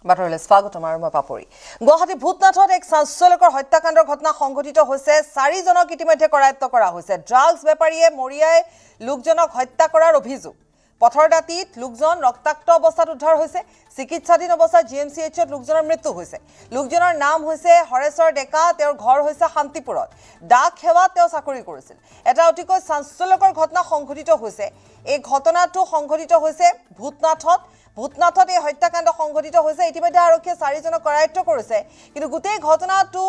বাতৰিলৈ স্বাগতম আৰু মই পাপৰি। গুৱাহাটী ভূতনাথত এক চাঞ্চল্যকৰ হত্যাকাণ্ডৰ ঘটনা সংঘটিত হৈছে। 4 জনক ইতিমধ্যে কৰায়ত্ব কৰা হৈছে। ড্ৰাগছ বেপাৰীয়ে মৰিয়াই লোকজনক হত্যা কৰাৰ অভিযোগ। পথৰ দাঁতিত লোকজন ৰক্তাক্ত অৱস্থাত উদ্ধাৰ হৈছে। চিকিৎসাধীন অৱস্থাত GMCHত লোকজনৰ মৃত্যু হৈছে। লোকজনৰ নাম হৈছে হৰেশ্বৰ ডেকা। তেওঁৰ ঘৰ হৈছে শান্তিপুৰত। ডাক সেৱাত তেওঁ চাকৰি কৰিছিল। এটা অতিকৈ চাঞ্চল্যকৰ ঘটনা সংঘটিত হৈছে। এই ঘটনাটো সংঘটিত হৈছে ভূতনাথত এই হত্যাকাণ্ড সংঘটিত হৈছে। ইতিমধ্যে আৰক্ষীয়ে 4 জনক কৰায়ত্ব কৰিছে। কিন্তু গোটেই ঘটনাটো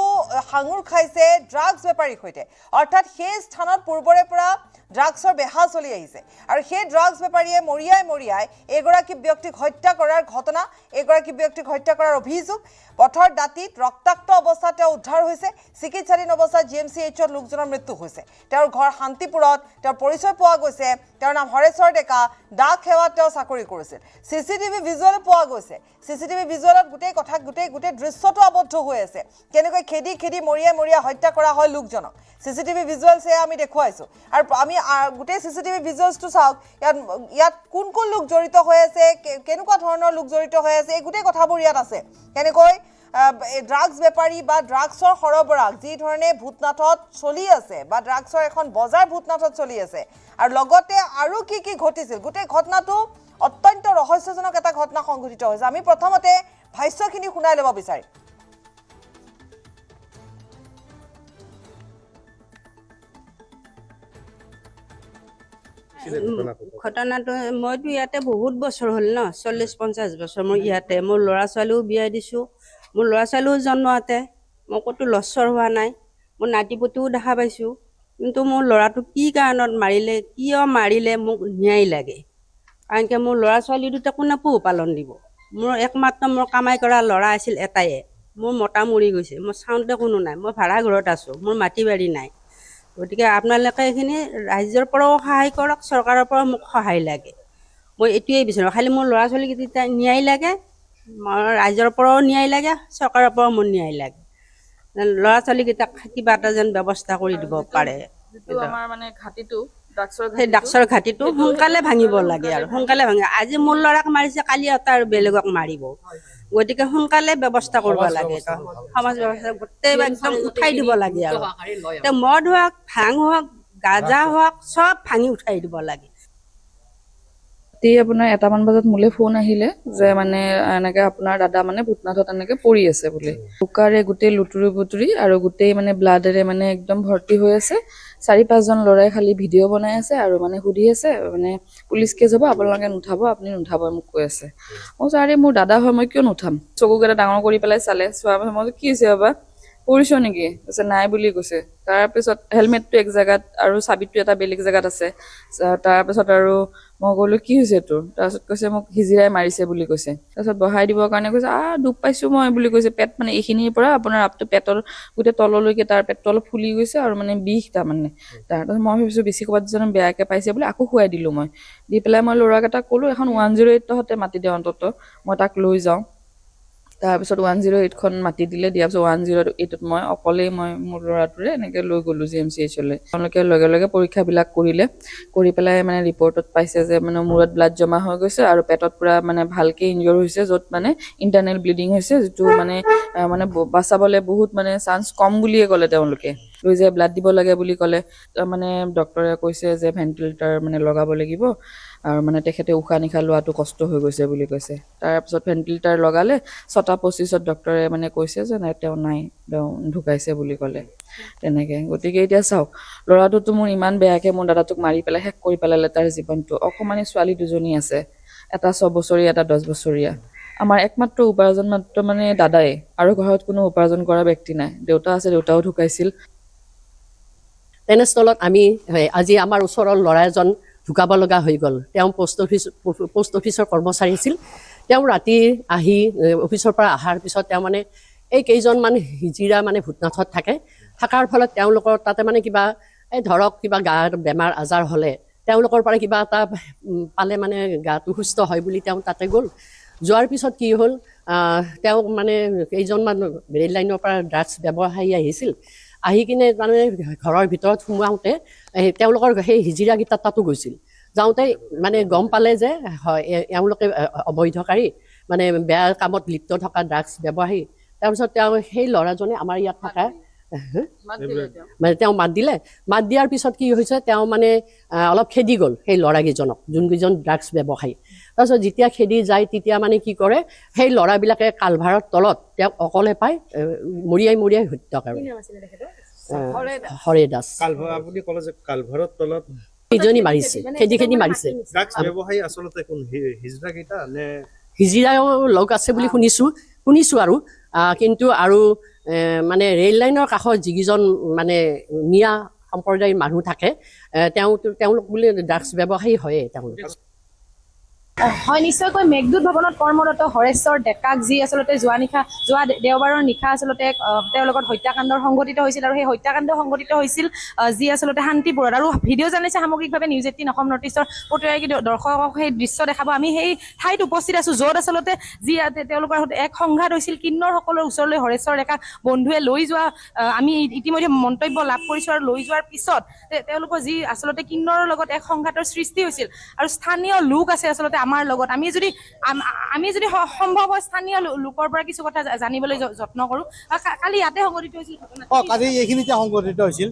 সাঙুৰ খাইছে ড্ৰাগছ বেপাৰীৰ সৈতে। অৰ্থাৎ সেই স্থানত পূৰ্বৰে পৰা ড্ৰাগছৰ বেহা চলি আহিছে আৰু সেই ড্ৰাগছ বেপাৰীয়ে মৰিয়াই এগৰাকী ব্যক্তিক হত্যা কৰাৰ ঘটনা, এগৰাকী ব্যক্তিক হত্যা কৰাৰ অভিযোগ। পথৰ দাঁতিত ৰক্তাক্ত অৱস্থাত তেওঁ উদ্ধাৰ হৈছে। চিকিৎসাধীন অৱস্থাত GMCHত লোকজনৰ মৃত্যু হৈছে। তেওঁৰ ঘৰ শান্তিপুৰত। তেওঁৰ পৰিচয় পোৱা গৈছে। তেওঁৰ নাম হৰেশ্বৰ ডেকা। ডাক সেৱাত তেওঁ চাকৰি কৰিছিল। CCTV ভিজুৱেল পোৱা গৈছে। CCTV ভিজুৱেলত গোটেই দৃশ্যটো আবদ্ধ হৈ আছে। কেনেকৈ খেদি মৰিয়াই হত্যা কৰা হয় লোকজনক। CCTV ভিজুৱেলছ আমি দেখুৱাইছোঁ আৰু আমি গোটেই CCTV ভিজুৱেলছটো চাওক। ইয়াত কোন লোক জড়িত হৈ আছে, কেনেকুৱা ধৰণৰ লোক জড়িত হৈ আছে, এই গোটেই কথাবোৰ ইয়াত আছে। কেনেকৈ ড্ৰাগছ বেপাৰী বা ড্ৰাগছৰ সৰবৰাহ যি ধৰণে ভূতনাথত চলি আছে বা ড্ৰাগছৰ এখন বজাৰ ভূতনাথত চলি আছে আৰু লগতে আৰু কি ঘটিছিল, গোটেই ঘটনাটো অত্যন্ত ৰহস্যজনক এটা ঘটনা সংঘটিত হৈছে। আমি প্ৰথমতে ভাষ্যখিনি শুনাই ল'ব বিচাৰিম। ঘটনাটো মইতো ইয়াতে বহুত বছৰ হ'ল ন, 40-50 বছৰ মই ইয়াতে। মোৰ ল'ৰা ছোৱালীও বিয়া দিছোঁ, মোৰ ল'ৰা ছোৱালীও জন্ম ইয়াতে। মই ক'তো লচ্চৰ হোৱা নাই। মোৰ নাতিপুতিও দেখা পাইছোঁ। কিন্তু মোৰ ল'ৰাটো কি কাৰণত মাৰিলে, কিয় মাৰিলে, মোক ন্যায় লাগে। কাৰণ কি মোৰ ল'ৰা ছোৱালী দুটা কোনে পোহপালন দিব? মোৰ একমাত্ৰ মোৰ কামাই কৰা ল'ৰা আছিল এটায়ে। মোৰ মতা মৰি গৈছে। মোৰ চাওঁতে কোনো নাই। মই ভাড়া ঘৰত আছোঁ। মোৰ মাটি বাৰী নাই। গতিকে আপোনালোকে এইখিনি ৰাইজৰ পৰাও সহায় কৰক, চৰকাৰৰ পৰাও মোক সহায় লাগে। মই এইটোৱেই বিচাৰোঁ। খালি মোৰ ল'ৰা ছোৱালীকেইটা ন্যায় লাগে, ৰাইজৰ পৰাও ন্যায় লাগে, চৰকাৰৰ পৰাও মোৰ ন্যায় লাগে। ল'ৰা ছোৱালীকেইটাক কিবা এটা যেন ব্যৱস্থা কৰি দিব পাৰে। সেই ড্ৰাগছৰ ঘাটিটো সোনকালে ভাঙিব লাগে আৰু সোনকালে ভাঙে। আজি মোৰ ল'ৰাক মাৰিছে, কালি এটা আৰু বেলেগক মাৰিব। গতিকে সোনকালে ব্যৱস্থা কৰিব লাগে। সমাজ ব্যৱস্থা গোটেই একদম উঠাই দিব লাগে আৰু মদ হওক, ভাং হওক, গাঁজা হওক, চব ভাঙি উঠাই দিব লাগে। আপোনাৰ 1মান বজাত মোলৈ ফোন আহিলে যে মানে এনেকে আপোনাৰ দাদা মানে ভূতনাথত এনেকে পৰি আছে বুলি। বোকাৰে গোটেই লুতুৰি আৰু গোটেই মানে ব্লাডেৰে মানে একদম ভৰ্তি হৈ আছে। 4-5 জন ল'ৰাই খালি ভিডিঅ' বনাই আছে আৰু মানে সুধি আছে মানে পুলিচ কেছ হ'ব, আপোনালোকে নুঠাব, আপুনি নুঠাব মোক কৈ আছে। মই আৰে মোৰ দাদা হয়, মই কিয় নুঠাম? চকুকেইটা ডাঙৰ কৰি পেলাই চালে। চোৱাৰ পিছত মই কি হৈছে বাবা, পৰিছ নেকি? কৈছে নাই বুলি কৈছে। তাৰপিছত হেলমেটটো এক জেগাত আৰু চাবিটো এটা বেলেগ জেগাত আছে। তাৰপিছত আৰু মই ক'লো কি হৈছে তোৰ? তাৰপিছত কৈছে মোক হিজিৰাই মাৰিছে বুলি কৈছে। তাৰপিছত বহাই দিবৰ কাৰণে কৈছে দুখ পাইছো মই বুলি কৈছে। পেট মানে এইখিনিৰ পৰা আপোনাৰ আপটো পেটৰ গোটেই তললৈকে তাৰ পেটটো অলপ ফুলি গৈছে আৰু মানে বিষ তাৰমানে। তাৰপিছত মই ভাবিছো বেছি ক'ৰবাত যেন বেয়াকে পাইছে বুলি আকৌ শুৱাই দিলো মই। দি পেলাই মই ল'ৰাকেইটাক ক'লো এখন 108 তহঁতে মাতি দে অন্তত, মই তাক লৈ যাওঁ। তাৰপিছত 108খন মাতি দিলে। দিয়াৰ পিছত 108ত মই অকলেই মোৰ ল'ৰাটোৰে এনেকে লৈ গ'লো GMCHলৈ। তেওঁলোকে লগে লগে পৰীক্ষাবিলাক কৰিলে। কৰি পেলাই মানে ৰিপৰ্টত পাইছে যে মানে মূৰত ব্লাড জমা হৈ গৈছে আৰু পেটত পুৰা মানে ভালকে ইনজৰ হৈছে, য'ত মানে ইণ্টাৰনেল ব্লিডিং হৈছে, যিটো মানে বাচাবলৈ বহুত মানে চান্স কম বুলিয়ে ক'লে তেওঁলোকে। লৈ যে ব্লাড দিব লাগে বুলি ক'লে। মানে ডক্টৰে কৈছে যে ভেণ্টিলেটৰ মানে লগাব লাগিব আৰু মানে তেখেতে উশাহ নিশাহ লোৱাটো কষ্ট হৈ গৈছে বুলি কৈছে। তাৰপিছত ভেণ্টিলেটৰ লগালে। 6:25ত ডক্টৰে মানে কৈছে যে নাই, তেওঁ ঢুকাইছে বুলি ক'লে তেনেকে। গতিকে এতিয়া চাওক, ল'ৰাটোতো মোৰ ইমান বেয়াকে মোৰ দাদাটোক মাৰি পেলাই শেষ কৰি পেলালে তাৰ জীৱনটো। অকমানি ছোৱালী 2জনী আছে, এটা 6 বছৰীয়া, এটা 10 বছৰীয়া। আমাৰ একমাত্ৰ উপাৰ্জন মাত্ৰ মানে দাদাই, আৰু ঘৰত কোনো উপাৰ্জন কৰা ব্যক্তি নাই। দেউতা আছে, দেউতাও ঢুকাইছিল। তেনেস্থলত আমি আজি আমাৰ ওচৰৰ ল'ৰা এজন ঢুকাব লগা হৈ গ'ল। তেওঁ পোষ্ট অফিচৰ কৰ্মচাৰী আছিল। তেওঁ ৰাতি আহি অফিচৰ পৰা অহাৰ পিছত তেওঁ মানে এই কেইজনমান হিজিৰা মানে ভূতনাথত থাকে। থকাৰ ফলত তেওঁলোকৰ তাতে মানে কিবা ধৰক কিবা গাৰ বেমাৰ আজাৰ হ'লে তেওঁলোকৰ পৰা কিবা এটা পালে মানে গাটো সুস্থ হয় বুলি তেওঁ তাতে গ'ল। যোৱাৰ পিছত কি হ'ল, তেওঁ মানে কেইজনমান ৰেল লাইনৰ পৰা ড্ৰাগছ ব্যৱসায়ী আহিছিল। আহি কিনে তাৰমানে ঘৰৰ ভিতৰত সোমাওঁতে তেওঁলোকৰ সেই হিজিৰাকেইটাৰ তাতো গৈছিল। যাওঁতে মানে গম পালে যে হয় এওঁলোকে অবৈধকাৰী, মানে বেয়া কামত লিপ্ত থকা ড্ৰাগছ ব্যৱসায়ী তাৰপিছত তেওঁ সেই ল'ৰাজনে আমাৰ ইয়াত থকা মানে তেওঁ মাত দিয়াৰ পিছত কি হৈছে তেওঁ মানে অলপ খেদি গ'ল সেই ল'ৰাকেইজনক যোনকেইজন ড্ৰাগছ ব্যৱসায়ী তাৰপিছত যেতিয়া খেদি যায় তেতিয়া মানে কি কৰে সেই ল'ৰাবিলাকে কালভাৰৰ তলত তেওঁক অকলে পাই মৰিয়াই হত্যা কৰে হৰে দাস আপুনি ক'লে যে কালভাৰৰ তলত ইজনী মাৰিছে খেদি মাৰিছে ড্ৰাগছ ব্যৱসায়ী আচলতে কোন হিজৰা কেইটা নে হিজিৰাও লগ আছে বুলি শুনিছো আৰু কিন্তু আৰু মানে ৰেল লাইনৰ কাষত যিকেইজন মানে মিয়া সম্প্ৰদায়ৰ মানুহ থাকে তেওঁলোক বুলি ড্ৰাগছ ব্যৱসায়ী হয়ে তেওঁলোক হয় নিশ্চয়কৈ মেঘদূত ভৱনত কৰ্মৰত হৰেশ্বৰ ডেকাক যি আচলতে যোৱা দেওবাৰৰ নিশা আচলতে তেওঁৰ লগত হত্যাকাণ্ডৰ সংঘটিত হৈছিল আৰু সেই হত্যাকাণ্ড সংঘটিত হৈছিল যি আচলতে শান্তিপুৰত আৰু ভিডিঅ' জানিছে সামগ্ৰিকভাৱে নিউজ 18 অসম নৰ্থ ইষ্টৰ প্ৰতিগৰাকী দৰ্শকক সেই দৃশ্য দেখাব আমি সেই ঠাইত উপস্থিত আছো য'ত আচলতে যি তেওঁলোকৰ এক সংঘাত হৈছিল কিন্নৰসকলৰ ওচৰলৈ হৰেশ্বৰ ডেকাক বন্ধুৱে লৈ যোৱা আমি ইতিমধ্যে মন্তব্য লাভ কৰিছো আৰু লৈ যোৱাৰ পিছত তেওঁলোকৰ যি আচলতে কিন্নৰৰ লগত এক সংঘাতৰ সৃষ্টি হৈছিল আৰু স্থানীয় লোক আছে আচলতে আমাৰ লগত আমি যদি সম্ভৱ হয় স্থানীয় লোকৰ পৰা কিছু কথা জানিবলৈ যত্ন কৰো কালি ইয়াতে সংঘটিত হৈছিল কালি এইখিনিতে সংঘটিত হৈছিল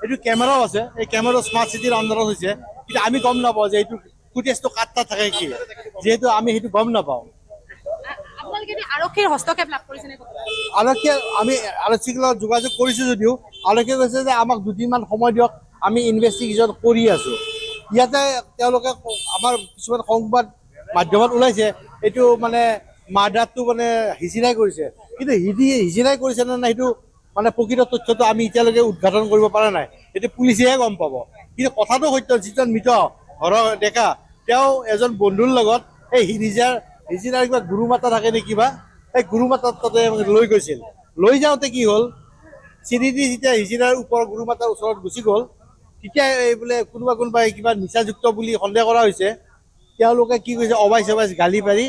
এইটো কেমেৰাও আছে এই কেমেৰা স্মাৰ্ট চিটিৰ আণ্ডাৰত হৈছে কিন্তু আমি গম নাপাওঁ যে এইটো ফুটেজটো কাটটা থাকে কি যিহেতু আমি সেইটো গম নাপাওঁ আৰক্ষীৰ হস্তক্ষেপ লাভ কৰিছে আৰক্ষীয়ে আমি আৰক্ষীৰ লগত যোগাযোগ কৰিছো যদিও আৰক্ষীয়ে কৈছে যে আমাক দুদিনমান সময় দিয়ক আমি ইনভেষ্টিগেশ্যন কৰি আছো ইয়াতে তেওঁলোকে আমাৰ কিছুমান সংবাদ মাধ্যমত ওলাইছে এইটো মানে মাৰ্ডাৰটো মানে হিজিৰাই কৰিছে কিন্তু হিজিৰাই কৰিছে নে নাই সেইটো মানে প্ৰকৃত তথ্যটো আমি এতিয়ালৈকে উদ্ঘাটন কৰিব পৰা নাই সেইটো পুলিচেহে গম পাব কিন্তু কথাটো সত্য যিজন মৃত হৰ ডেকা তেওঁ এজন বন্ধুৰ লগত এই হিজিৰাৰ কিবা গুৰু মাতা থাকে নে কিবা এই গুৰু মাতাৰ তাতে লৈ গৈছিল লৈ যাওঁতে কি হ'ল চিৰিদি যেতিয়া হিজিৰাৰ ওপৰৰ গুৰু মাতাৰ ওচৰত গুচি গ'ল তেতিয়া এই বোলে কোনোবাই কিবা নিচাযুক্ত বুলি সন্দেহ কৰা হৈছে তেওঁলোকে কি কৈছে অবাইচ গালি পাৰি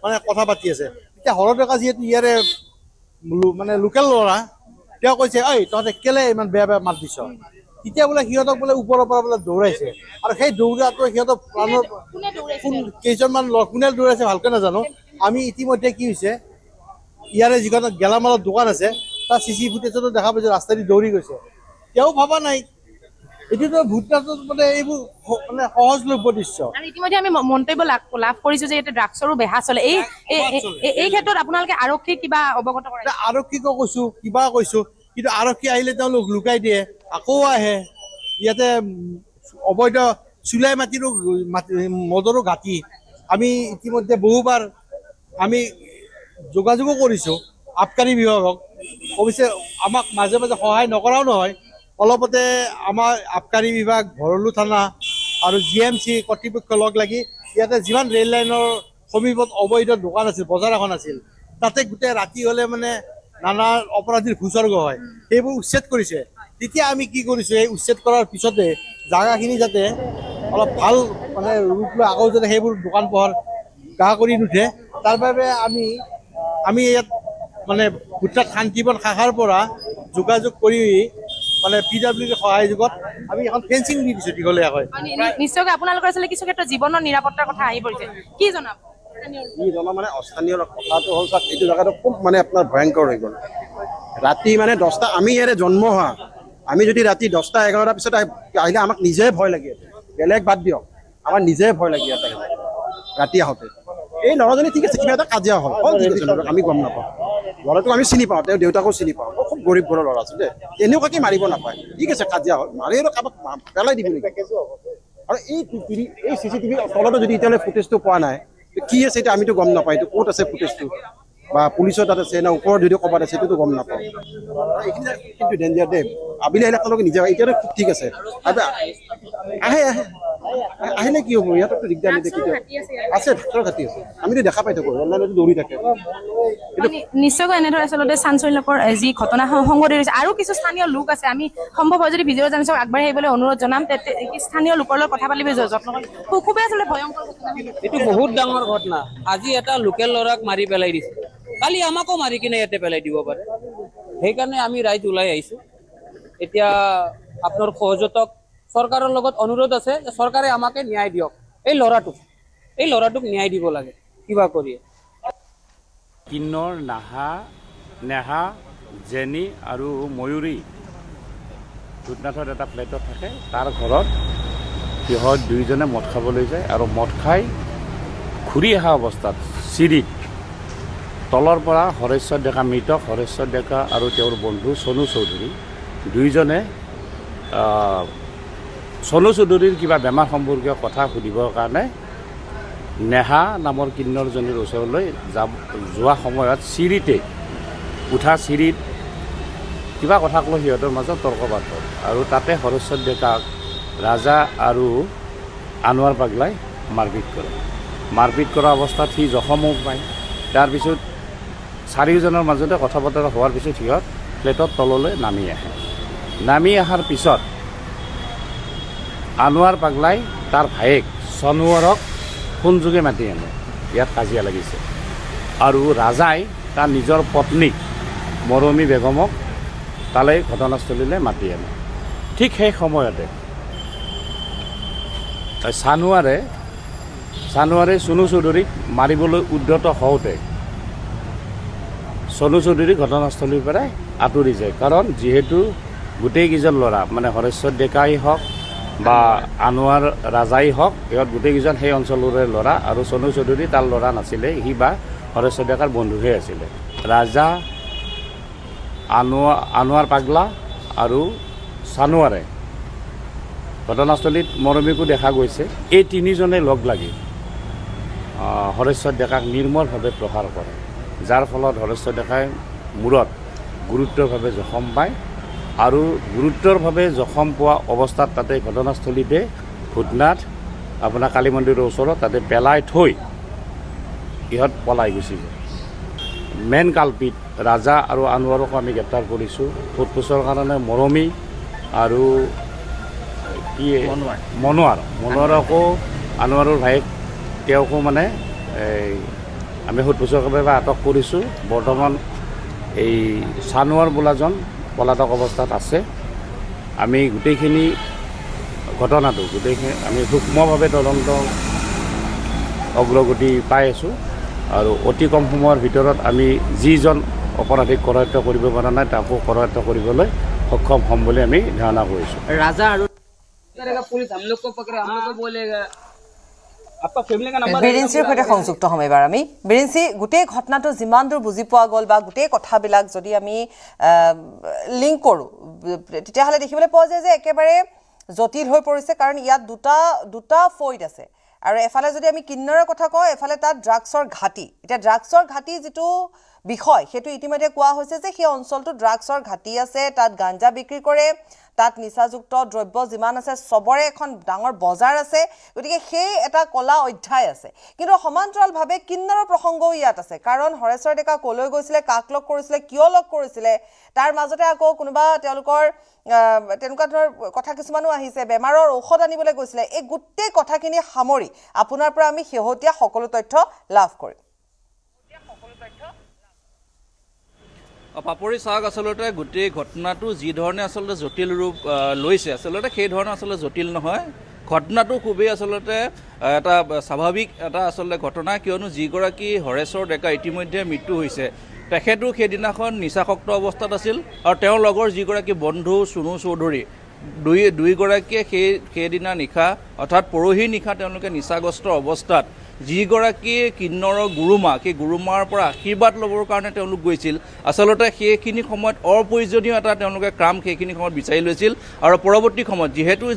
মানে কথা পাতি আছে এতিয়া হৰ ডেকা যিহেতু ইয়াৰে মানে লোকেল ল'ৰা তেওঁ কৈছে ঐ তহঁতে কেলে ইমান বেয়া মাত দিছ তেতিয়া বোলে সিহঁতক বোলে ওপৰৰ পৰা বোলে দৌৰাইছে আৰু সেই দৌৰাটো সিহঁতৰ প্ৰাণৰ কেইজনমান কোনে দৌৰাইছে ভালকৈ নাজানো আমি ইতিমধ্যে কি হৈছে ইয়াৰে যিখন গেলামালৰ দোকান আছে তাৰ CC ফুটেজতো দেখা পাইছে ৰাস্তাদি দৌৰি গৈছে তেওঁ ভাবা নাই এইটোতো ভোটদাতাত মানে এইবোৰ মানে সহজলভ্য দৃশ্য আৰু ইতিমধ্যে আমি মন্তব্য লাভ কৰিছো যে এটা ড্ৰাগছৰো বেহা চলে এই ক্ষেত্ৰত আপোনালোকে আৰক্ষীক কিবা অৱগত কৰাইছে আৰক্ষীকো কৈছো কিবা কৈছো কিন্তু আৰক্ষী আহিলে তেওঁলোক লুকাই দিয়ে আকৌ আহে ইয়াতে অবৈধ চুলাই মাটিৰো মদৰো ঘাটি আমি ইতিমধ্যে বহুবাৰ আমি যোগাযোগো কৰিছো আবকাৰী বিভাগক অৱশ্যে আমাক মাজে মাজে সহায় নকৰাও নহয় অলপতে আমাৰ আবকাৰী বিভাগ ভৰলু থানা আৰু GMC কৰ্তৃপক্ষ লগ লাগি ইয়াতে যিমান ৰেল লাইনৰ সমীপত অবৈধ দোকান আছিল বজাৰ এখন আছিল তাতে গোটেই ৰাতি হ'লে মানে নানা অপৰাধীৰ ভূস্বৰ্গ হয় সেইবোৰ উচ্ছেদ কৰিছে তেতিয়া আমি কি কৰিছো এই উচ্ছেদ কৰাৰ পিছতে জাগাখিনি যাতে অলপ ভাল মানে ৰূপ লৈ আকৌ যাতে সেইবোৰ দোকান পোহাৰ গা কৰি নুঠে তাৰ বাবে আমি ইয়াত মানে ভোটদাতা শান্তিবন শাখাৰ পৰা যোগাযোগ কৰি মানে PWDৰ সহায়যোগত আমি এখন ফেন্সিং দি দিছো দীঘলীয়াকৈ নিশ্চয়কৈ আপোনালোকৰ আচলতে কিছু ক্ষেত্ৰত জীৱনৰ নিৰাপত্তাৰ কথা আহি পৰিছে কি জনাব মানে অস্থানীয় কথাটো হ'ল চাওক এইটো জেগাটো খুব মানে আপোনাৰ ভয়ংকৰ হৈ গ'ল ৰাতি মানে 10টা আমি ইয়াৰে জন্ম হোৱা আমি যদি ৰাতি 10টা 11টাৰ পিছত আহিলে আমাক নিজে ভয় লাগি আছে বেলেগ বাদ দিয়ক আমাৰ নিজে ভয় লাগি আছে ৰাতি আহোঁতে এই ল'ৰাজনী ঠিক আছে কিবা এটা কাজিয়া হ'ল আমি গম নাপাওঁ ল'ৰাটোক আমি চিনি পাওঁ তেওঁ দেউতাকো চিনি পাওঁ খুব গৰীব ঘৰৰ ল'ৰা আছিল দেই এনেকুৱাকৈ মাৰিব নাপায় ঠিক আছে কাজিয়া হ'ল মাৰি আৰু কাৰোবাক পেলাই দিব নেকি আৰু এই CCTV তলতো যদি এতিয়ালৈ ফুটেজটো পোৱা নাই কি আছে এতিয়া আমিতো গম নাপাওঁ এইটো ক'ত আছে ফুটেজটো বা পুলিচৰ তাত আছে না ওপৰত যদি ক'ৰবাত আছে সেইটোতো গম নাপাওঁ এইখিনি কিন্তু ডেঞ্জাৰ দেই আবেলি আহিলে আপোনালোকে নিজে এতিয়াতো ঠিক আছে আহিলে কি হ'ব ইয়াততো দিগদাৰ নিদিয়ে আছে ডাক্তৰ ঘাটি আছে আমিতো দেখা পাই থাকোঁ অনলাইনতো দৌৰি থাকে নিশ্চয়কৈ এনেদৰে আচলতে চাঞ্চল্যকৰ যি ঘটনা সংঘটিত হৈছে আৰু কিছু স্থানীয় লোক আছে আমি সম্ভৱ হয় যদি ভিডিঅ' জানিছো আগবাঢ়ি আহিবলৈ অনুৰোধ জনাম স্থানীয় লোকৰ লগত কথা পাতিব যত্ন কৰিম খুবেই আচলতে ভয়ংকৰ ঘটনা এইটো বহুত ডাঙৰ ঘটনা আজি এটা লোকেল ল'ৰাক মাৰি পেলাই দিছে কালি আমাকো মাৰি কিনে ইয়াতে পেলাই দিব পাৰে সেইকাৰণে আমি ৰাইজ ওলাই আহিছোঁ এতিয়া আপোনাৰ সহযোগক চৰকাৰৰ লগত অনুৰোধ আছে যে চৰকাৰে আমাকে ন্যায় দিয়ক এই ল'ৰাটোক এই ল'ৰাটোক ন্যায় দিব লাগে কিবা কৰি। কিন্নৰ নেহা জেনি আৰু ময়ূৰী ভূতনাথত এটা ফ্লেটত থাকে। তাৰ ঘৰত সিহঁত দুয়োজনে মদ খাবলৈ যায় আৰু মদ খাই ঘূৰি অহা অৱস্থাত চিৰিত তলৰ পৰা হৰেশ্বৰ ডেকা মৃত হৰেশ্বৰ ডেকা আৰু তেওঁৰ বন্ধু চনু চৌধুৰী দুয়োজনে চনু চৌধুৰীৰ কিবা বেমাৰ সম্পৰ্কীয় কথা সুধিবৰ কাৰণে নেহা নামৰ কিন্নৰজনীৰ ওচৰলৈ যোৱা সময়ত চিৰিতে উঠা চিৰিত কিবা কথাক লৈ সিহঁতৰ মাজত তৰ্কবাদ হ'ল আৰু তাতে হৰেশ্বৰ ডেকাক ৰাজা আৰু আনোৱাৰ পাগলাই মাৰপিট কৰে। মাৰপিট কৰা অৱস্থাত সি জখমো পায়। তাৰপিছত চাৰিওজনৰ মাজতে কথা বতৰা হোৱাৰ পিছত সিহঁত ফ্লেটৰ তললৈ নামি আহে। নামি অহাৰ পিছত আনোৱাৰ পাগলাই তাৰ ভায়েক চনোৱাৰক ফোনযোগে মাতি আনে, ইয়াত কাজিয়া লাগিছে। আৰু ৰাজাই তাৰ নিজৰ পত্নীক মৰমী বেগমক তালৈ ঘটনাস্থলীলৈ মাতি আনে। ঠিক সেই সময়তে চানোৱাৰে চনু চৌধুৰীক মাৰিবলৈ উদ্যত হওঁতে চনু চৌধুৰী ঘটনাস্থলীৰ পৰাই আঁতৰি যায়। কাৰণ যিহেতু গোটেইকেইজন ল'ৰা মানে হৰেশ্বৰ ডেকাই হওক বা আনোৱাৰ ৰাজাই হওক সিহঁত গোটেইকেইজন সেই অঞ্চলৰে ল'ৰা আৰু চনু চৌধুৰী তাৰ ল'ৰা নাছিলে, সি বা হৰেশ্বৰ ডেকাৰ বন্ধুহে আছিলে। ৰাজা আনোৱাৰ পাগলা আৰু চানোৱাৰে ঘটনাস্থলীত মৰমীকো দেখা গৈছে। এই তিনিজনে লগ লাগি হৰেশ্বৰ ডেকাক নিৰ্মলভাৱে প্ৰহাৰ কৰে, যাৰ ফলত হৰেশ্বৰ ডেকাই মূৰত গুৰুতৰভাৱে জখম পায় আৰু গুৰুতৰভাৱে জখম পোৱা অৱস্থাত তাতে ঘটনাস্থলীতে ভূতনাথ আপোনাৰ কালী মন্দিৰৰ ওচৰত তাতে পেলাই থৈ ইহঁত পলাই গুচি যায়। মেইন কালপিত ৰাজা আৰু আনোৱাৰকো আমি গ্ৰেপ্তাৰ কৰিছোঁ। সোধপোছৰ কাৰণে মৰমী আৰু কি মনোৱাৰকো আনোৱাৰৰ ভায়েক তেওঁকো মানে আমি সোধপোছৰ বাবে আটক কৰিছোঁ। বৰ্তমান এই চানোৱাৰ বোলাজন পলাতক অৱস্থাত আছে। আমি গোটেইখিনি আমি সূক্ষ্মভাৱে তদন্ত অগ্ৰগতি পাই আছোঁ আৰু অতি কম সময়ৰ ভিতৰত আমি যিজন অপৰাধীক কৰায়ত্ব কৰিব পৰা নাই তাকো কৰায়ত্ব কৰিবলৈ সক্ষম হ'ম বুলি আমি ধাৰণা কৰিছোঁ। ৰাজা আৰু পুলিচ আমলোক কো পকৰে আমলোক বলেগা আপকা ফ্যামিলি কা নাম্বাৰ বিৰিঞ্চিৰ সৈতে সংযুক্ত হ'ম এইবাৰ আমি। বিৰিঞ্চি, গোটেই ঘটনাটো যিমান দূৰ বুজি পোৱা গ'ল বা গোটেই কথাবিলাক যদি আমি লিংক কৰোঁ তেতিয়াহ'লে দেখিবলৈ পোৱা যায় যে একেবাৰে জটিল হৈ পৰিছে। কাৰণ ইয়াত দুটা ফৈদ আছে আৰু এফালে যদি আমি কিন্নৰৰ কথা কওঁ এফালে তাত ড্ৰাগছৰ ঘাটি। এতিয়া ড্ৰাগছৰ ঘাটি যিটো বিষয় সেইটো ইতিমধ্যে কোৱা হৈছে যে সেই অঞ্চলটো ড্ৰাগছৰ ঘাটি আছে, তাত গাঞ্জা বিক্ৰী কৰে, তাত নিচাযুক্ত দ্ৰব্য যিমান আছে চবৰে এখন ডাঙৰ বজাৰ আছে। গতিকে সেই এটা কলা অধ্যায় আছে। কিন্তু সমান্তৰালভাৱে কিন্নৰৰ প্ৰসংগও ইয়াত আছে। কাৰণ হৰেশ্বৰ ডেকা ক'লৈ গৈছিলে, কাক লগ কৰিছিলে, কিয় লগ কৰিছিলে, তাৰ মাজতে আকৌ কোনোবা তেওঁলোকৰ তেনেকুৱা ধৰণৰ কথা কিছুমানো আহিছে, বেমাৰৰ ঔষধ আনিবলৈ গৈছিলে। এই গোটেই কথাখিনি সামৰি আপোনাৰ পৰা আমি শেহতীয়া সকলো তথ্য লাভ কৰিম। পাপৰি চাওক, আচলতে গোটেই ঘটনাটো যি ধৰণে আচলতে জটিল ৰূপ লৈছে আচলতে সেই ধৰণে আচলতে জটিল নহয়। ঘটনাটো খুবেই আচলতে এটা স্বাভাৱিক এটা আচলতে ঘটনা, কিয়নো যিগৰাকী হৰেশ্বৰ ডেকা ইতিমধ্যে মৃত্যু হৈছে তেখেতো সেইদিনাখন নিচাসক্ত অৱস্থাত আছিল আৰু তেওঁৰ লগৰ যিগৰাকী বন্ধু চনু চৌধুৰী দুয়োগৰাকীয়ে সেইদিনা নিশা অৰ্থাৎ পৰহি নিশা তেওঁলোকে নিচাগ্ৰস্ত অৱস্থাত যিগৰাকী কিন্নৰৰ গুৰুমা সেই গুৰুমাৰ পৰা আশীৰ্বাদ ল'বৰ কাৰণে তেওঁলোক গৈছিল। আচলতে সেইখিনি সময়ত অপ্ৰয়োজনীয় এটা তেওঁলোকে কাম সেইখিনি সময়ত বিচাৰি লৈছিল আৰু পৰৱৰ্তী সময়ত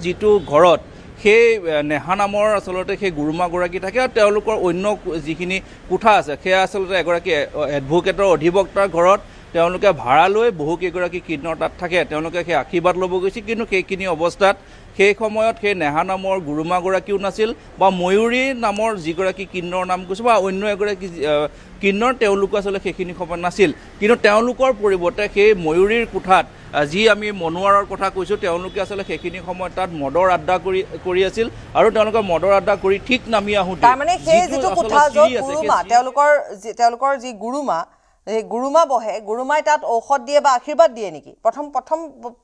যিটো ঘৰত সেই নেহা নামৰ আচলতে সেই গুৰুমাগৰাকী থাকে আৰু তেওঁলোকৰ অন্য যিখিনি কোঠা আছে সেয়া আচলতে এগৰাকী এডভোকেটৰ অধিবক্তাৰ ঘৰত তেওঁলোকে ভাড়া লৈ বহুকেইগৰাকী কিন্নৰ তাত থাকে। তেওঁলোকে সেই আশীৰ্বাদ ল'ব গৈছিল, কিন্তু সেইখিনি অৱস্থাত সেই সময়ত সেই নেহা নামৰ গুৰুমাগৰাকীও নাছিল বা ময়ূৰী নামৰ যিগৰাকী কিন্নৰ নাম কৈছোঁ বা অন্য এগৰাকী কিন্নৰ তেওঁলোকো আচলতে সেইখিনি সময়ত নাছিল। কিন্তু তেওঁলোকৰ পৰিৱৰ্তে সেই ময়ূৰীৰ কোঠাত যি আমি মনোৱাৰৰ কথা কৈছোঁ তেওঁলোকে আচলতে সেইখিনি সময়ত তাত মদৰ আড্ডা কৰি আছিল আৰু তেওঁলোকে মদৰ আড্ডা কৰি ঠিক নামি আহোঁতে তাৰমানে সেই যিটো কোঠা য'ত গুৰুমা তেওঁলোকৰ যি গুৰুমা যে গুৰুমা বহে গুৰুমাই তাত ঔষধ দিয়ে বা আশীৰ্বাদ দিয়ে নেকি প্ৰথম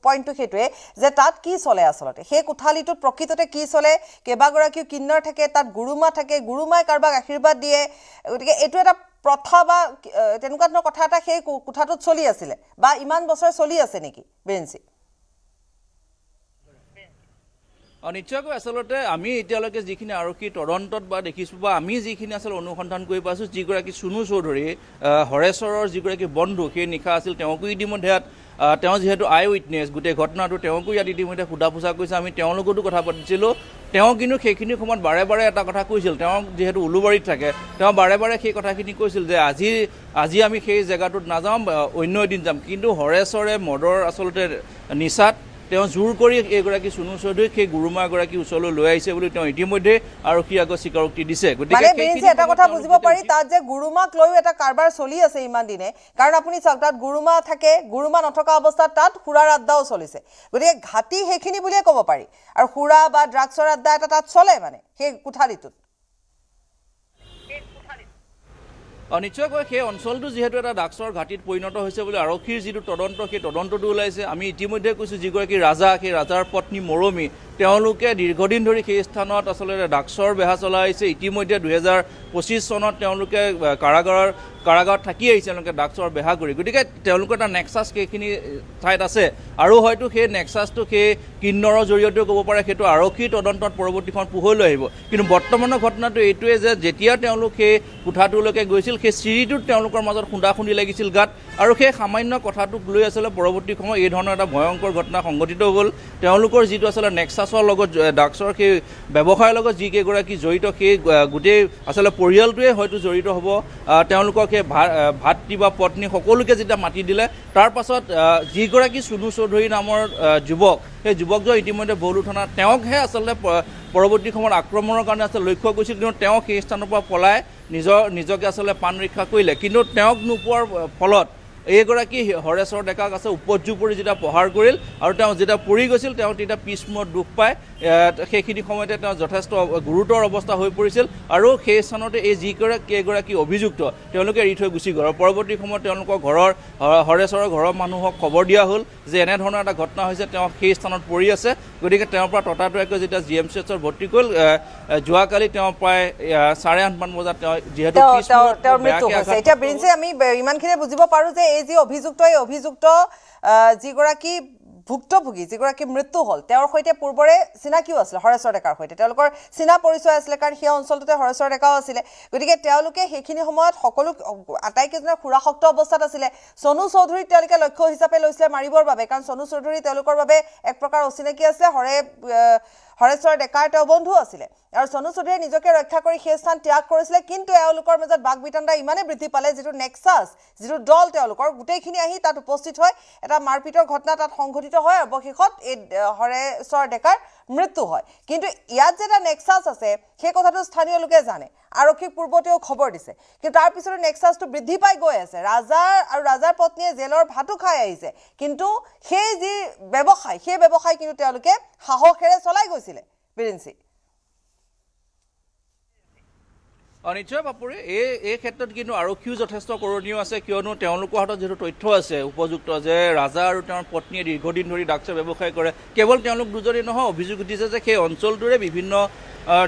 পইণ্টটো সেইটোৱে যে তাত কি চলে আচলতে সেই কোঠালিটোত প্ৰকৃততে কি চলে কেইবাগৰাকীও কিন্নৰ থাকে তাত গুৰুমা থাকে গুৰুমাই কাৰোবাক আশীৰ্বাদ দিয়ে গতিকে এইটো এটা প্ৰথা বা তেনেকুৱা ধৰণৰ কথা এটা সেই কোঠাটোত চলি আছিলে বা ইমান বছৰ চলি আছে নেকি বেঞ্চি নিশ্চয়কৈ আচলতে আমি এতিয়ালৈকে যিখিনি আৰক্ষী তদন্তত বা দেখিছোঁ বা আমি যিখিনি আচলতে অনুসন্ধান কৰি পাইছোঁ যিগৰাকী চুনু চৌধুৰী হৰেশ্বৰৰ যিগৰাকী বন্ধু সেই নিশা আছিল তেওঁকো ইতিমধ্যে তেওঁ যিহেতু আই উইটনেছ গোটেই ঘটনাটো তেওঁকো ইয়াত ইতিমধ্যে সোধা পোছা কৰিছে আমি তেওঁৰ লগতো কথা পাতিছিলোঁ তেওঁ কিন্তু সেইখিনি সময়ত বাৰে বাৰে এটা কথা কৈছিল তেওঁ যিহেতু উলুবাৰীত থাকে তেওঁ বাৰে বাৰে সেই কথাখিনি কৈছিল যে আজি আমি সেই জেগাটোত নাযাম অন্য এদিন যাম কিন্তু হৰেশ্বৰে মদৰ আচলতে নিচাত তেওঁ জোৰ কৰি এইগৰাকী চুনু চৌধুৰীক সেই গুৰুমা এগৰাকী ওচৰলৈ লৈ আহিছে বুলি তেওঁ ইতিমধ্যে আৰক্ষীৰ আগত স্বীকাৰোক্তি দিছে গতিকে এটা কথা বুজিব পাৰি তাত যে গুৰুমাক লৈও এটা কাৰবাৰ চলি আছে ইমান দিনে কাৰণ আপুনি চাওক তাত গুৰুমা থাকে গুৰুমা নথকা অৱস্থাত তাত সুৰাৰ আড্ডাও চলিছে গতিকে ঘাটি সেইখিনি বুলিয়ে ক'ব পাৰি আৰু সুৰা বা ড্ৰাগছৰ আড্ডা এটা তাত চলে মানে সেই কোঠালিটোত নিশ্চয়কৈ সেই অঞ্চলটো যিহেতু এটা ড্ৰাগছৰ ঘাটিত পৰিণত হৈছে বুলি আৰক্ষীৰ যিটো তদন্ত সেই তদন্তটো ওলাইছে আমি ইতিমধ্যে কৈছোঁ যিগৰাকী ৰাজা সেই ৰাজাৰ পত্নী মৰমী তেওঁলোকে দীৰ্ঘদিন ধৰি সেই স্থানত আচলতে ড্ৰাগছৰ বেহা চলাই আহিছে ইতিমধ্যে 2025 চনত তেওঁলোকে কাৰাগাৰত থাকি আহিছে তেওঁলোকে ড্ৰাগছৰ বেহা কৰি গতিকে তেওঁলোকৰ এটা নেক্সাছ সেইখিনি ঠাইত আছে আৰু হয়তো সেই নেক্সাছটো সেই কিন্নৰৰ জৰিয়তেও ক'ব পাৰে সেইটো আৰক্ষীৰ তদন্তত পৰৱৰ্তীখন পোহৰলৈ আহিব কিন্তু বৰ্তমানৰ ঘটনাটো এইটোৱে যে যেতিয়া তেওঁলোক সেই কোঠাটোলৈকে গৈছিল সেই চিৰিটোত তেওঁলোকৰ মাজত খুন্দা-খুন্দি লাগিছিল গাত আৰু সেই সামান্য কথাটোক লৈ আচলতে পৰৱৰ্তী সময় এই ধৰণৰ এটা ভয়ংকৰ ঘটনা সংঘটিত হ'ল তেওঁলোকৰ যিটো আচলতে নেক্সাছৰ লগত ড্ৰাগছৰ সেই ব্যৱসায়ৰ লগত যিকেইগৰাকী জড়িত সেই গোটেই আচলতে পৰিয়ালটোৱে হয়তো জড়িত হ'ব তেওঁলোকক সেই ভাতৃ বা পত্নী সকলোকে যেতিয়া মাতি দিলে তাৰ পাছত যিগৰাকী চুনু চৌধুৰী নামৰ যুৱক সেই যুৱকজন ইতিমধ্যে বৰলু থানাত তেওঁকহে আচলতে পৰৱৰ্তী সময়ত আক্ৰমণৰ কাৰণে আচলতে লক্ষ্য কৰিছিল কিন্তু তেওঁ সেই স্থানৰ পৰা পলাই নিজকে আচলতে প্ৰাণ ৰক্ষা কৰিলে কিন্তু তেওঁক নোপোৱাৰ ফলত এইগৰাকী হৰেশ্বৰ ডেকাক আছে উপযোগ কৰি যেতিয়া প্ৰহাৰ কৰিল আৰু তেওঁ যেতিয়া পৰি গৈছিল তেওঁ তেতিয়া পিছমূৰত দুখ পায় সেইখিনি সময়তে তেওঁ যথেষ্ট গুৰুতৰ অৱস্থা হৈ পৰিছিল আৰু সেই স্থানতে এই কেইগৰাকী অভিযুক্ত তেওঁলোকে এৰি থৈ গুচি গ'ল আৰু পৰৱৰ্তী সময়ত তেওঁলোকৰ হৰেশ্বৰৰ ঘৰৰ মানুহক খবৰ দিয়া হ'ল যে এনেধৰণৰ এটা ঘটনা হৈছে তেওঁ সেই স্থানত পৰি আছে গতিকে তেওঁৰ পৰা ততাতৈয়াকৈ যেতিয়া GMCHত ভৰ্তি কৰিল যোৱাকালি তেওঁ প্ৰায় 8:30 মান বজাত তেওঁ যিহেতু তেওঁৰ মৃত্যু হৈছে এতিয়া ব্ৰিঞ্চে আমি ইমানখিনি বুজিব পাৰোঁ যে এই যি অভিযুক্ত যিগৰাকী ভুক্তভোগী যিগৰাকী মৃত্যু হ'ল তেওঁৰ সৈতে পূৰ্বৰে চিনাকিও আছিল হৰেশ্বৰ ডেকাৰ সৈতে তেওঁলোকৰ চিনা পৰিচয় আছিলে কাৰণ সেই অঞ্চলটোতে হৰেশ্বৰ ডেকাও আছিলে গতিকে তেওঁলোকে সেইখিনি সময়ত সকলো আটাইকেইজনে সুৰাসক্ত অৱস্থাত আছিলে চনু চৌধুৰীক তেওঁলোকে লক্ষ্য হিচাপে লৈছিলে মাৰিবৰ বাবে কাৰণ চনু চৌধুৰী তেওঁলোকৰ বাবে এক প্ৰকাৰ অচিনাকি আছিলে হৰেশ্বৰ ডেকাৰ তেওঁ বন্ধু আছিলে আৰু চনু চৌধুৰীয়ে নিজকে ৰক্ষা কৰি সেই স্থান ত্যাগ কৰিছিলে কিন্তু এওঁলোকৰ মাজত বাক বিতণ্ডা ইমানেই বৃদ্ধি পালে যিটো নেক্সাছ যিটো দল তেওঁলোকৰ গোটেইখিনি আহি তাত উপস্থিত হয় এটা মাৰপিটৰ ঘটনা তাত সংঘটিত হয় অৱশেষত এই হৰেশ্বৰ ডেকাৰ মৃত্যু হয় কিন্তু ইয়াত যে এটা নেক্সাছ আছে সেই কথাটো স্থানীয় লোকে জানে আৰক্ষীক পূৰ্বতেও খবৰ দিছে কিন্তু তাৰ পিছতো নেক্সাছটো বৃদ্ধি পাই গৈ আছে ৰাজাৰ পত্নীয়ে জেলৰ ভাতো খাই আহিছে কিন্তু সেই যি ব্যৱসায় সেই ব্যৱসায় কিন্তু তেওঁলোকে সাহসেৰে চলাই গৈছিলে বিৰিঞ্চি নিশ্চয় বাপুৰে এই ক্ষেত্ৰত কিন্তু আৰক্ষীও যথেষ্ট কৰণীয় আছে কিয়নো তেওঁলোকৰ হাতত যিহেতু তথ্য আছে উপযুক্ত যে ৰাজা আৰু তেওঁৰ পত্নীয়ে দীৰ্ঘদিন ধৰি ড্ৰাগছৰ ব্যৱসায় কৰে কেৱল তেওঁলোক দুজনেই নহয় অভিযোগ উঠিছে যে সেই অঞ্চলটোৰে বিভিন্ন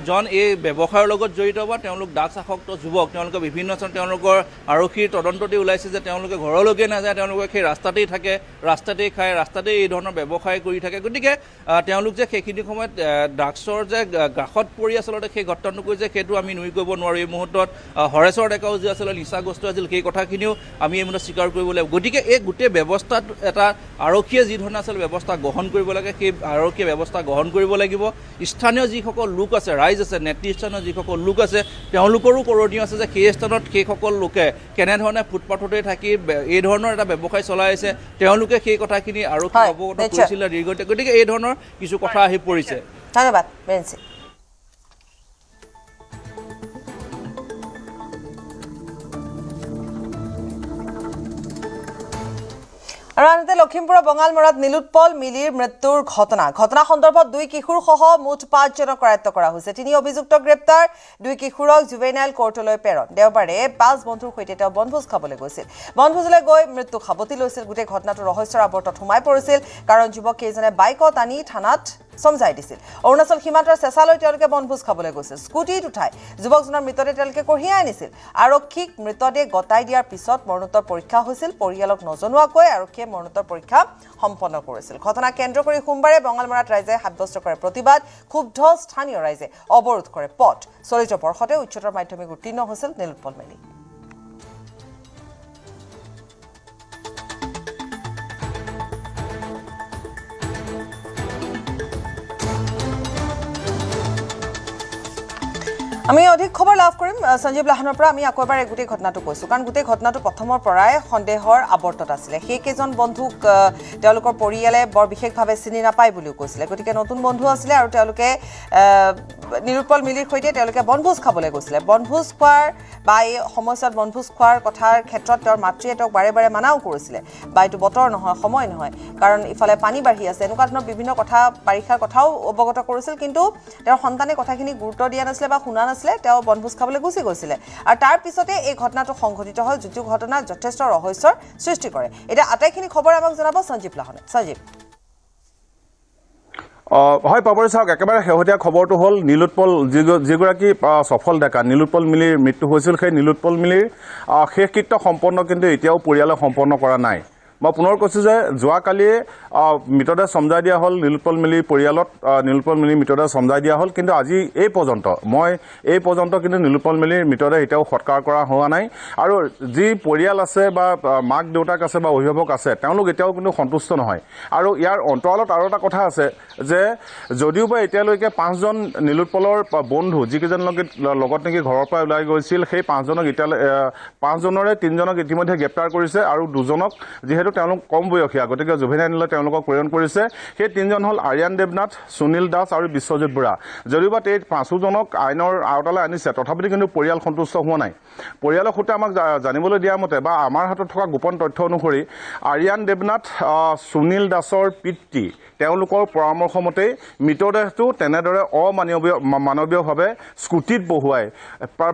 জন এই ব্যৱসায়ৰ লগত জড়িত বা তেওঁলোক ড্ৰাগছ আসক্ত যুৱক তেওঁলোকে বিভিন্ন তেওঁলোকৰ আৰক্ষীৰ তদন্ততে ওলাইছে যে তেওঁলোকে ঘৰলৈকে নাযায় তেওঁলোকে সেই ৰাস্তাতেই থাকে ৰাস্তাতেই খায় ৰাস্তাতেই এই ধৰণৰ ব্যৱসায় কৰি থাকে গতিকে তেওঁলোক যে সেইখিনি সময়ত ড্ৰাগছৰ যে গ্ৰাসত পৰি আচলতে সেই ঘটনাটো কৰিছে সেইটো আমি নুই কৰিব নোৱাৰোঁ এই মুহূৰ্তত হৰেশ্বৰ ডেকাও যে আচলতে নিচাগ্ৰস্ত আছিল সেই কথাখিনিও আমি এই মুহূৰ্তত স্বীকাৰ কৰিব লাগিব গতিকে এই গোটেই ব্যৱস্থাত এটা আৰক্ষীয়ে যি ধৰণে আচলতে ব্যৱস্থা গ্ৰহণ কৰিব লাগে সেই আৰক্ষীয়ে ব্যৱস্থা গ্ৰহণ কৰিব লাগিব স্থানীয় যিসকল লোক আছে ৰাইজ আছে নেতৃস্থানীয় যিসকল লোক আছে তেওঁলোকৰো কৰণীয় আছে যে সেই স্থানত সেইসকল লোকে কেনেধৰণে ফুটপাথতে থাকি এই ধৰণৰ এটা ব্যৱসায় চলাই আছে তেওঁলোকে সেই কথাখিনি আৰক্ষীক অৱগত কৰিছিলে দীৰ্ঘতে গতিকে এই ধৰণৰ কিছু কথা আহি পৰিছে ধন্যবাদ বেঞ্চি আৰু আনহাতে লখিমপুৰৰ বঙালমৰাত নীলোৎপল মিলিৰ মৃত্যুৰ ঘটনা সন্দৰ্ভত 2 কিশোৰ সহ মুঠ 5 জনক কৰায়ত্ব কৰা হৈছে 3 অভিযুক্ত গ্ৰেপ্তাৰ 2 কিশোৰক জুভেনাইল কোৰ্টলৈ প্ৰেৰণ দেওবাৰে 5 বন্ধুৰ সৈতে তেওঁ বনভোজ খাবলৈ গৈছিল বনভোজলৈ গৈ মৃত্যু সাবতি লৈছিল গোটেই ঘটনাটো ৰহস্যৰ আৱৰ্তত সোমাই পৰিছিল কাৰণ যুৱক কেইজনে বাইকত আনি থানাত সমজাই দিছিল অৰুণাচল সীমান্তৰ চেঁচালৈ তেওঁলোকে বনভোজ খাবলৈ গৈছিল স্কুটিত উঠাই যুৱকজনৰ মৃতদেহ তেওঁলোকে কঢ়িয়াই আনিছিল আৰক্ষীক মৃতদেহ গতাই দিয়াৰ পিছত মৰণোত্তৰ পৰীক্ষা হৈছিল পৰিয়ালক নজনোৱাকৈ আৰক্ষীয়ে মৰণোত্তৰ পৰীক্ষা সম্পন্ন কৰিছিল ঘটনা কেন্দ্ৰ কৰি সোমবাৰে বঙালমৰাত ৰাইজে সাব্যস্ত কৰে প্ৰতিবাদ ক্ষুব্ধ স্থানীয় ৰাইজে অৱৰোধ কৰে পথ চলিত বৰ্ষতে উচ্চতৰ মাধ্যমিক উত্তীৰ্ণ হৈছিল নীলোৎপল মিলি আমি অধিক খবৰ লাভ কৰিম সঞ্জীৱ লাহনৰ পৰা আমি আকৌ এবাৰ গোটেই ঘটনাটো কৈছো কাৰণ গোটেই ঘটনাটো প্ৰথমৰ পৰাই সন্দেহৰ আৱৰ্তত আছিলে সেই কেইজন বন্ধুক তেওঁলোকৰ পৰিয়ালে বৰ বিশেষভাৱে চিনি নাপায় বুলিও কৈছিলে গতিকে নতুন বন্ধু আছিলে আৰু তেওঁলোকে নীলোৎপল মিলিৰ সৈতে তেওঁলোকে বনভোজ খাবলৈ গৈছিলে বনভোজ খোৱাৰ বা এই সমস্যাত বনভোজ খোৱাৰ কথাৰ ক্ষেত্ৰত তেওঁৰ মাতৃয়ে তেওঁক বাৰে বাৰে মানাও কৰিছিলে বা এইটো বতৰ নহয় সময় নহয় কাৰণ ইফালে পানী বাঢ়ি আছে এনেকুৱা ধৰণৰ বিভিন্ন কথা বাৰিষাৰ কথাও অৱগত কৰিছিল কিন্তু তেওঁৰ সন্তানে কথাখিনি গুৰুত্ব দিয়া নাছিলে বা শুনা নাছিলে তেওঁ বনভোজ খাবলৈ গুচি গৈছিলে আৰু তাৰ পিছতে এই ঘটনাটো সংঘটিত হয় যিটো ঘটনা যথেষ্ট ৰহস্যৰ সৃষ্টি কৰে এটা আটাইখিনি খবৰ আমাক জনাব সঞ্জীৱ লাহনে সঞ্জীৱ হয় পাপৰি চাওক একেবাৰে শেহতীয়া খবৰটো হ'ল নীলোৎপল যিগৰাকী সফল ডেকা নীলোৎপল মিলিৰ মৃত্যু হৈছিল সেই নীলোৎপল মিলিৰ শেষকৃত্য সম্পন্ন কিন্তু এতিয়াও পৰিয়ালে সম্পন্ন কৰা নাই মই পুনৰ কৈছোঁ যে যোৱাকালিয়ে মৃতদেহ সমজাই দিয়া হ'ল নীলোৎপল মিলিৰ পৰিয়ালত নীলোৎপল মিলিৰ মৃতদেহ সমজাই দিয়া হ'ল কিন্তু আজি এই পৰ্যন্ত কিন্তু নীলোৎপল মিলিৰ মৃতদেহ এতিয়াও সৎকাৰ কৰা হোৱা নাই আৰু যি পৰিয়াল আছে বা মাক দেউতাক আছে বা অভিভাৱক আছে তেওঁলোক এতিয়াও কিন্তু সন্তুষ্ট নহয় আৰু ইয়াৰ অন্তৰালত আৰু এটা কথা আছে যে যদিও বা এতিয়ালৈকে 5জন নীলোৎপলৰ বন্ধু যিকেইজন লগত নেকি ঘৰৰ পৰা ওলাই গৈছিল সেই 5জনক এতিয়ালৈ 5জনৰে 3জনক ইতিমধ্যে গ্ৰেপ্তাৰ কৰিছে আৰু 2জনক যিহেতু তেওঁলোক কম বয়সীয়া গতিকে জুভেনাইললৈ তেওঁলোকক প্ৰেৰণ কৰিছে সেই 3জন হ'ল আৰিয়ান দেৱনাথ সুনীল দাস আৰু বিশ্বজিৎ বুঢ়া যদিওবা এই 5জনক আইনৰ আওতালৈ আনিছে তথাপিতো কিন্তু পৰিয়াল সন্তুষ্ট হোৱা নাই পৰিয়ালৰ সূত্ৰে আমাক জানিবলৈ দিয়া মতে বা আমাৰ হাতত থকা গোপন তথ্য অনুসৰি আৰিয়ান দেৱনাথ সুনীল দাসৰ পিতৃ তেওঁলোকৰ পৰামৰ্শ মতেই মৃতদেহটো তেনেদৰে মানৱীয়ভাৱে স্কুটিত বহুৱাই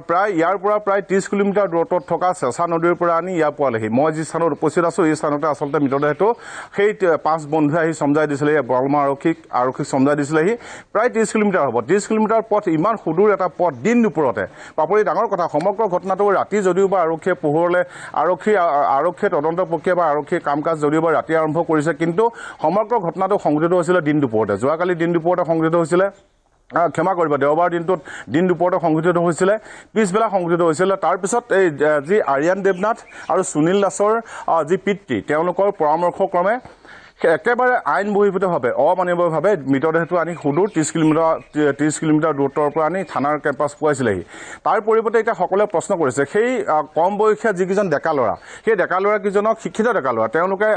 প্ৰায় ইয়াৰ পৰা প্ৰায় 30 কিলোমিটাৰ দূৰত্বত থকা চেঁচা নদীৰ পৰা আনি ইয়াৰ পোৱালেহি মই যি স্থানত উপস্থিত আছোঁ এই স্থানতে আচলতে মৃতদেহটো সেই 5 বন্ধুৱে আহি সমজাই দিছিলে বৰমা আৰক্ষীক সমজাই দিছিলেহি প্ৰায় 30 কিলোমিটাৰ হ'ব 30 কিলোমিটাৰ পথ ইমান সুদূৰ এটা পথ দিন দুপৰতে পাপৰি ডাঙৰ কথা সমগ্ৰ ঘটনাটো ৰাতি যদিও বা আৰক্ষীয়ে পোহৰলৈ আৰক্ষীয়ে তদন্ত প্ৰক্ৰিয়া বা আৰক্ষীয়ে কাম কাজ যদিও বা ৰাতি আৰম্ভ কৰিছে কিন্তু সমগ্ৰ ঘটনাটো সংঘটিত হৈছিলে দিন দুপৰতে যোৱাকালি দিন দুপৰতে সংঘটিত হৈছিলে ক্ষমা কৰিব দেওবাৰ দিন দুপৰতে সংঘটিত হৈছিলে পিছবেলা সংঘটিত হৈছিলে তাৰপিছত এই যি আৰিয়ান দেৱনাথ আৰু সুনীল দাসৰ যি পিতৃ তেওঁলোকৰ পৰামৰ্শক্ৰমে একেবাৰে আইন বহিৰ্ভূতভাৱে অমানৱীয়ভাৱে মৃতদেহটো আনি সুদূৰ 30 কিলোমিটাৰ দূৰত্বৰ পৰা আনি থানাৰ কেম্পাছ পোৱাইছিলেহি তাৰ পৰিৱৰ্তে এতিয়া সকলোৱে প্ৰশ্ন কৰিছে সেই কম বয়সীয়া যিকেইজন ডেকা ল'ৰা সেই ডেকা ল'ৰাকেইজনক শিক্ষিত ডেকা ল'ৰা তেওঁলোকে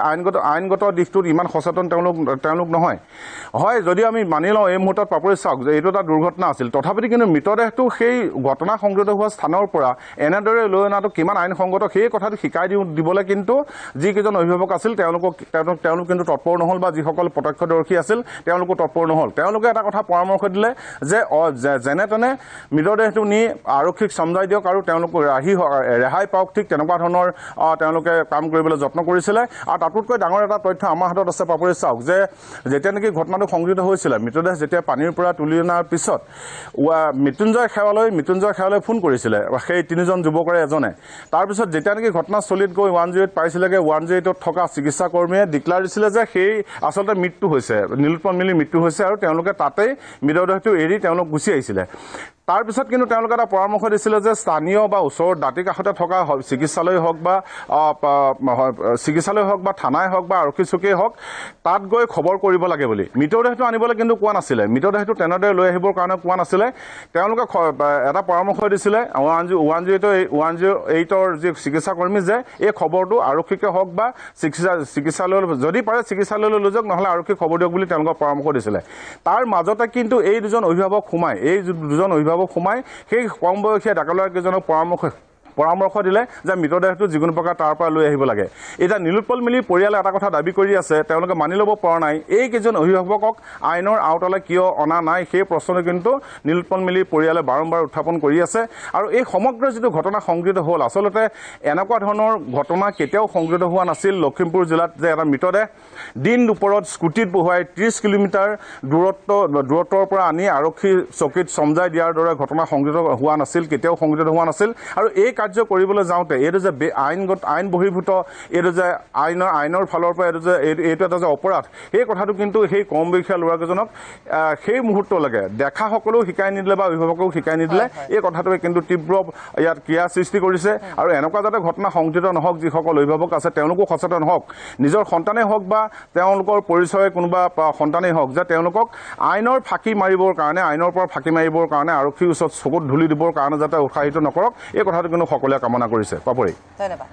আইনগত দিশটোত ইমান সচেতন তেওঁলোক নহয় হয় যদি আমি মানি লওঁ এই মুহূৰ্তত পাপৰি চাওক যে এইটো এটা দুৰ্ঘটনা আছিল তথাপিতো কিন্তু মৃতদেহটো সেই ঘটনা সংঘটিত হোৱা স্থানৰ পৰা এনেদৰে লৈ অনাটো কিমান আইনসংগত সেই কথাটো শিকাই দিবলৈ কিন্তু যিকেইজন অভিভাৱক আছিল তেওঁলোক কিন্তু তৎপৰ নহ'ল বা যিসকল প্ৰত্যক্ষদৰ্শী আছিল তেওঁলোকো তৎপৰ নহ'ল তেওঁলোকে এটা কথা পৰামৰ্শ দিলে যে যেনে তেনে মৃতদেহটো নি আৰক্ষীক সমজাই দিয়ক আৰু তেওঁলোক ৰেহাই পাওক ঠিক তেনেকুৱা ধৰণৰ তেওঁলোকে কাম কৰিবলৈ যত্ন কৰিছিলে আৰু তাতোতকৈ ডাঙৰ এটা তথ্য আমাৰ হাতত আছে পাপৰি চাওক যে যেতিয়া নেকি ঘটনাটো সংঘটিত হৈছিলে মৃতদেহ যেতিয়া পানীৰ পৰা তুলি অনাৰ পিছত মৃত্যুঞ্জয় সেৱালৈ ফোন কৰিছিলে সেই 3জন যুৱকৰে এজনে তাৰপিছত যেতিয়া নেকি ঘটনাস্থলীত গৈ 108 পাইছিলেগৈ 108ত থকা চিকিৎসা কৰ্মীয়ে ডিক্লেয়াৰ দিছিলে যে সেই আচলতে মৃত্যু হৈছে নীলোৎপল মিলিৰ মৃত্যু হৈছে আৰু তেওঁলোকে তাতেই মৃতদেহটো এৰি তেওঁলোক গুচি আহিছিলে তাৰপিছত কিন্তু তেওঁলোকে এটা পৰামৰ্শ দিছিলে যে স্থানীয় বা ওচৰৰ দাঁতি কাষতে থকা চিকিৎসালয় হওক বা থানাই হওক বা আৰক্ষী চকীয়ে হওক তাত গৈ খবৰ কৰিব লাগে বুলি মৃতদেহটো আনিবলৈ কিন্তু কোৱা নাছিলে মৃতদেহটো তেনেদৰে লৈ আহিবৰ কাৰণে কোৱা নাছিলে তেওঁলোকে এটা পৰামৰ্শ দিছিলে 108ৰ যি চিকিৎসাকৰ্মী যে এই খবৰটো আৰক্ষীকে হওক বা চিকিৎসালয় যদি পাৰে চিকিৎসালয়লৈ লৈ যাওক নহ'লে আৰক্ষীক খবৰ দিয়ক বুলি তেওঁলোকক পৰামৰ্শ দিছিলে তাৰ মাজতে কিন্তু এই দুজন অভিভাৱক সোমাই সেই কম বয়সীয়া ডেকা ল'ৰাকেইজনৰ পৰামৰ্শ দিলে যে মৃতদেহটো যিকোনো প্ৰকাৰ তাৰ পৰা লৈ আহিব লাগে। এতিয়া নীলোৎপল মিলি পৰিয়ালে এটা কথা দাবী কৰি আছে, তেওঁলোকে মানি ল'ব পৰা নাই এইকেইজন অভিভাৱকক আইনৰ আওতালৈ কিয় অনা নাই, সেই প্ৰশ্নটো কিন্তু নীলোৎপল মিলি পৰিয়ালে বাৰম্বাৰ উত্থাপন কৰি আছে। আৰু এই সমগ্ৰ যিটো ঘটনা সংঘটিত হ'ল, আচলতে এনেকুৱা ধৰণৰ ঘটনা কেতিয়াও সংঘটিত হোৱা নাছিল লখিমপুৰ জিলাত, যে এটা মৃতদেহ দিন দুপৰত স্কুটিত বহুৱাই 30 কিলোমিটাৰ দূৰত্বৰ পৰা আনি আৰক্ষী চকীত চমজাই দিয়াৰ দৰে ঘটনা সংঘটিত হোৱা নাছিল, কেতিয়াও সংঘটিত হোৱা নাছিল। আৰু এই কাৰ্য কৰিবলৈ যাওঁতে এইটো যে আইন বহিৰ্ভূত, এইটো যে আইনৰ ফালৰ পৰা এইটো এটা যে অপৰাধ, সেই কথাটো কিন্তু সেই কম বয়সীয়া ল'ৰাকেইজনক সেই মুহূৰ্তলৈকে দেখা সকলেও শিকাই নিদিলে বা অভিভাৱকেও শিকাই নিদিলে। এই কথাটোৱে কিন্তু তীব্ৰ ইয়াত ক্ৰিয়া সৃষ্টি কৰিছে। আৰু এনেকুৱা যাতে ঘটনা সংঘটিত নহওক, যিসকল অভিভাৱক আছে তেওঁলোকো সচেতন হওক, নিজৰ সন্তানেই হওক বা তেওঁলোকৰ পৰিচয় কোনোবা সন্তানেই হওক, যে তেওঁলোকক আইনৰ ফাঁকি মাৰিবৰ কাৰণে, আইনৰ পৰা ফাঁকি মাৰিবৰ কাৰণে, আৰক্ষীৰ ওচৰত চকুত ধূলি দিবৰ কাৰণে যাতে উৎসাহিত নকৰক, এই কথাটো কিন্তু সকলোৱে কামনা কৰিছে। পাপৰি, ধন্যবাদ।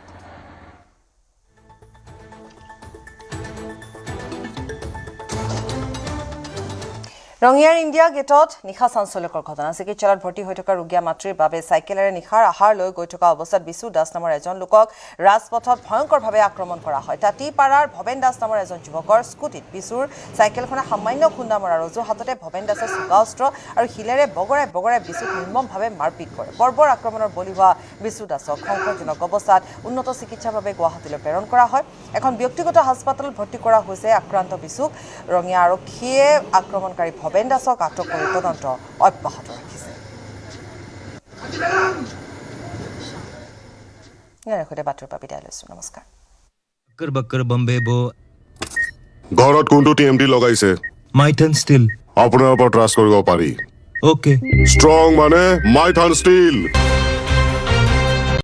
ৰঙিয়াৰ ইণ্ডিয়া গেটত নিশা চাঞ্চল্যকৰ ঘটনা। চিকিৎসালয়ত ভৰ্তি হৈ থকা ৰোগীয়া মাতৃৰ বাবে চাইকেলেৰে নিশাৰ আহাৰ লৈ গৈ থকা অৱস্থাত বিশু দাস নামৰ এজন লোকক ৰাজপথত ভয়ংকৰভাৱে আক্ৰমণ কৰা হয়। তাঁতিপাৰাৰ ভৱেন দাস নামৰ এজন যুৱকৰ স্কুটিত বিশুৰ চাইকেলখনে সামান্য খুন্দা মৰাৰ অজুহাততে ভৱেন দাসে চোকা অস্ত্ৰ আৰু শিলেৰে বগৰাই বিশুক নিৰ্মমভাৱে মাৰপিট কৰে। বৰ্বৰ আক্ৰমণৰ বলি হোৱা বিশু দাসক সংকটজনক অৱস্থাত উন্নত চিকিৎসাৰ বাবে গুৱাহাটীলৈ প্ৰেৰণ কৰা হয়। এখন ব্যক্তিগত হাস্পতালত ভৰ্তি কৰা হৈছে আক্ৰান্ত বিশুক। ৰঙিয়া আৰক্ষীয়ে আক্ৰমণকাৰী ভৱেন দাসক আটক কৰি তদন্ত অব্যাহত ৰাখিছে। ইয়াৰ সৈতে বাতৰিৰ পৰা বিদায় লৈছো। নমস্কাৰ। ঘৰত কোনটো TMT লগাইছে? মাইথান ষ্টিল। আপোনাৰ ওপৰত ট্ৰাষ্ট কৰিব পাৰি। ওকে। ষ্ট্ৰং মানে মাইথান ষ্টিল।